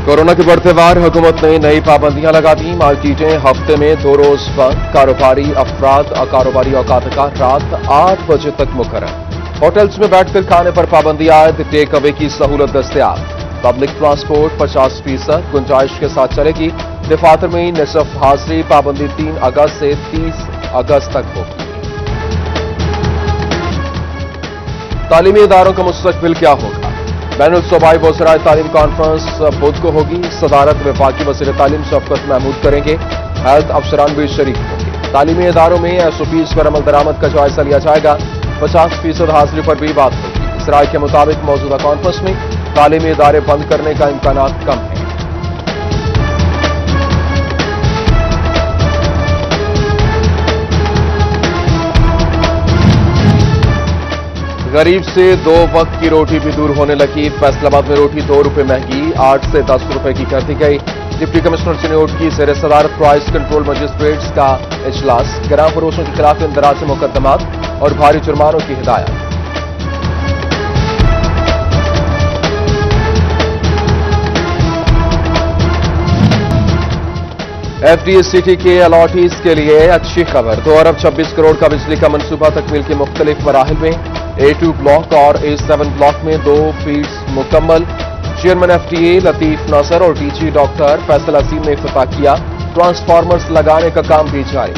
Corona के बढ़ते वार, हुकूमत ने नई पाबंदियां लगा दी। मार्केटें हफ्ते में 2 रोज बंद। कारोबारी अफराद कारोबारी औकात का रात 8 बजे तक मुकर्रर। होटल्स में बैठकर खाने पर पाबंदी आयद। टेक अवे की सहूलत दस्तयाब। पब्लिक ट्रांसपोर्ट 50% गुंजाइश के साथ चलेगी। दफातर में निसफ हाजिरी। पाबंदी 3 अगस्त से 30 अगस्त तक होगी। तालीमी इदारों का मुस्तकबिल क्या होगा? बैनुल सूबाई वज़राए तालीम कॉन्फ्रेंस बुध को होगी। सदारत वफाकी वज़ीर तालीम शफकत महमूद करेंगे। हेल्थ अफसरान भी शरीक होंगे। तालीमी इदारों में एसओपीज पर अमल दरामद का जायजा लिया जाएगा। 50% हाजिरी पर भी बात होगी। इस राय के मुताबिक मौजूदा कॉन्फ्रेंस में तालीमी इदारे बंद करने का इम्कान कम है। गरीब से 2 वक्त की रोटी भी दूर होने लगी। फैसलाबाद में रोटी 2 रुपए महंगी 8 से 10 रुपए की कर दी गई। डिप्टी कमिश्नर चिन्होट की ज़ेर सदारत प्राइस कंट्रोल मजिस्ट्रेट्स का इजलास। ग्राम फरोशों के खिलाफ इंदराज मुकदमात और भारी जुर्मानों की हिदायत। एफडीएससीटी के अलॉटीज के लिए अच्छी खबर। 2 अरब 26 करोड़ का बिजली का मंसूबा तकमील के मुख्तलिफ मराहिल में। A2 ब्लॉक और A7 ब्लॉक में 2 फीड्स मुकम्मल। चेयरमैन एफडीए लतीफ नासर और डीजी डॉक्टर फैसल असीम ने इफ्तिताह किया। ट्रांसफार्मर्स लगाने का काम भी जारी।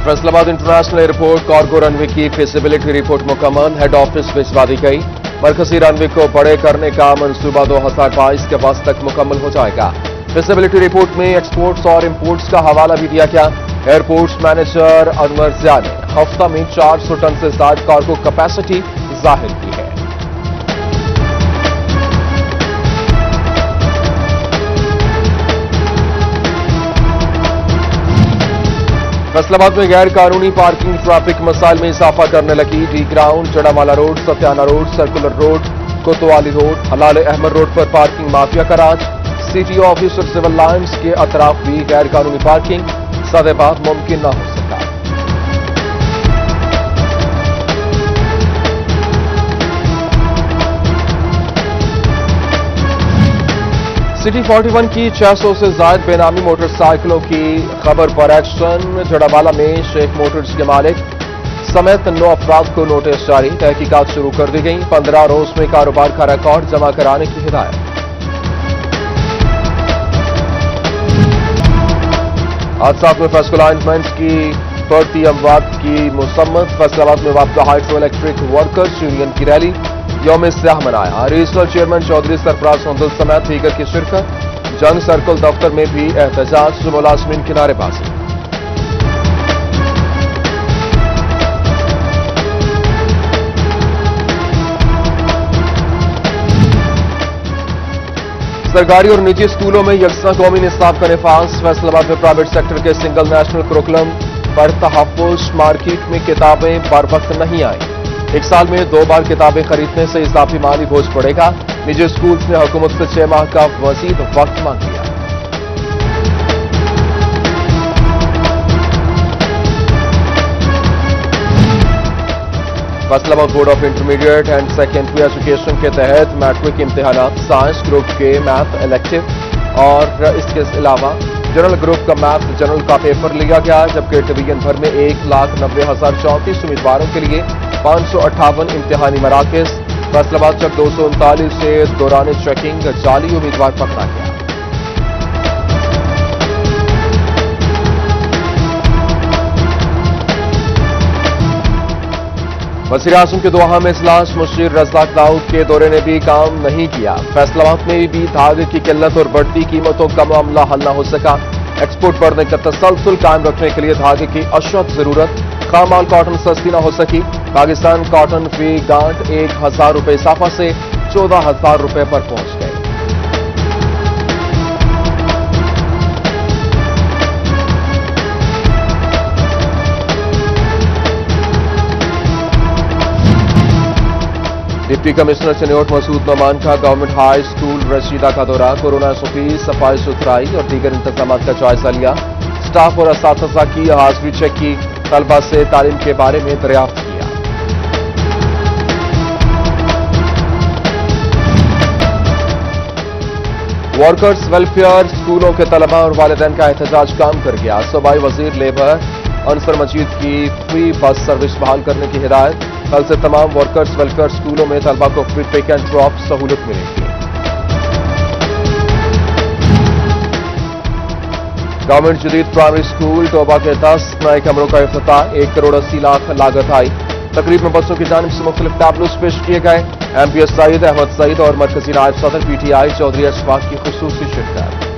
Faisalabad international airport cargo runway की फिजिबिलिटी रिपोर्ट मुकम्मल। हेड ऑफिस भिजवा दी गई। मरकजी रनवे को बड़े करने का मंसूबा 2022 के वक्त तक मुकम्मल हो जाएगा। फिजिबिलिटी रिपोर्ट में एक्सपोर्ट्स और इंपोर्ट्स का हवाला भी दिया गया। एयरपोर्ट्स मैनेजर अनवर जिया ने हफ्ता में 400 टन से ज्यादा कार्गो कैपेसिटी जाहिर की है। फैसलाबाद में गैर कानूनी पार्किंग ट्रैफिक मसाइल में इजाफा करने लगी। D ground, Jadamala road, Satyana road, circular road, Kotwali road, Halal Ahmad road पर पार्किंग माफिया का राज। सिटी ऑफिस और सिविल लाइन्स के अतराफ भी गैर कानूनी पार्किंग सदैव मुमकिन न हो सका। सिटी 41 की 600 से ज्यादा बेनामी मोटरसाइकिलों की खबर पर एक्शन। जड़ावाला में शेख मोटर्स के मालिक समेत 9 अफराद को नोटिस जारी। तहकीकात शुरू कर दी गई। 15 रोज में कारोबार का रिकॉर्ड जमा कराने की हिदायत। हादसात में फैसल लाइनमैन की बढ़ती अमवात की मुसम्मत। फैसलाबाद में वापदा हाइड्रो इलेक्ट्रिक वर्कर्स यूनियन की रैली यौम स्याह मनाया। रीजनल चेयरमैन चौधरी सरफराज सोंदल समेत दीगर की शिरकत। जंग सर्कल दफ्तर में भी एहतजाज। मुलाजमीन की नारेबाजी। सरकारी और निजी स्कूलों में यकसा कौमी निसाब का निफाज। फैसलाबाद में प्राइवेट सेक्टर के सिंगल नेशनल करिकुलम पर तहफ्फुज। मार्केट में किताबें बर वक्त नहीं आई। 1 साल में 2 बार किताबें खरीदने से इजाफी माली बोझ पड़ेगा। निजी स्कूल्स ने हुकूमत से 6 माह का मजीद वक्त मांग लिया। Faisalabad board of intermediate and secondary education के तहत मैट्रिक इम्तिहानात साइंस ग्रुप के मैथ इलेक्टिव और इसके अलावा जनरल ग्रुप का मैथ जनरल का पेपर लिया गया। जबकि डिवीजन भर में 1,90,034 उम्मीदवारों के लिए 558 इम्तिहानी मराकज। फैसलाबाद तक 239 से दौरान चेकिंग जाली उम्मीदवार पकड़ा गया। वज़ीर आज़म के दोहा में इजलास। मुशीर रज़ाक दाऊद के दौरे ने भी काम नहीं किया। फैसलाबाद में भी धागे की किल्लत और बढ़ती कीमतों का मामला हल न हो सका। एक्सपोर्ट बढ़ने का तसलसल कायम रखने के लिए धागे की अशद जरूरत। खामाल कॉटन सस्ती न हो सकी। पाकिस्तान कॉटन फी गांठ 1,000 रुपए इजाफा से 14,000 रुपए पर पहुंच गए। डिप्टी कमिश्नर चिन्होट मसूद नोमान का गवर्नमेंट हाई स्कूल रशीदा का दौरा। कोरोना एसओपी, सफाई सुथराई और दीगर इंतजाम का जायजा लिया। स्टाफ और असातिज़ा की हाजिरी चेक की। तलबा से तालीम के बारे में दरियाफ्त किया। वर्कर्स वेलफेयर स्कूलों के तलबा और वालिदैन का एहतजाज काम कर गया। सूबाई वजीर लेबर अनसर मजीद की फ्री बस सर्विस बहाल करने की हिदायत। कल से तमाम वर्कर्स वेलफेयर स्कूलों में तलबा को फ्री पिक एंड ड्रॉप सहूलत मिलेगी। गवर्नमेंट जदीद प्राइमरी स्कूल टोबा के 10 नए कमरों का इफ्तिताह। 1 करोड़ 80 लाख लागत आई। तकरीब में बच्चों की जानिब से मुख्तलिफ टैबलोस पेश किए गए। एमपीएस सईद अहमद सईद और मरकजी नायब सदर पीटीआई चौधरी अशफाक की खुसूसी शिरकत।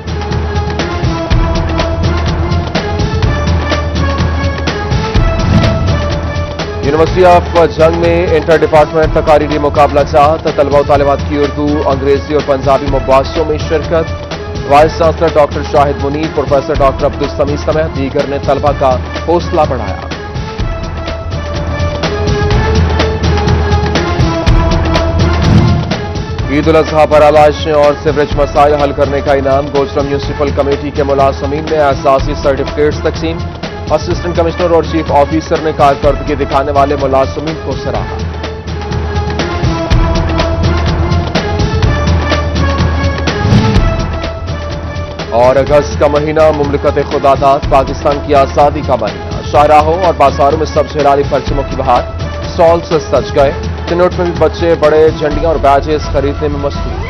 यूनिवर्सिटी ऑफ जंग में इंटर डिपार्टमेंट तकारीरी मुकाबला चाहत। तलबा और तालिबात की उर्दू, अंग्रेजी और पंजाबी मुबासों में शिरकत। Vice chancellor doctor Shahid Munir, professor doctor Abdul समी समेत दीगर ने तलबा का हौसला बढ़ाया। ईद उल अजहा पर आलाइशें और सीवरेज मसाइल हल करने का इनाम। गोचरा म्यूनिसिपल कमेटी के मुलाजमीन में एहसासी सर्टिफिकेट्स तकसीम। असिस्टेंट कमिश्नर और चीफ ऑफिसर ने कारकर्दगी दिखाने वाले मुलाजमीन को सराहा। और अगस्त का महीना मुमलिकत खुदादाद, पाकिस्तान की आजादी का महीना। शाहराहों और बाजारों में सब्ज हिलाली परचमों की बहार। स्टॉल से सज गए। चिन्नौट में भी बच्चे बड़े झंडियां और बैजेस खरीदने में मसरूफ।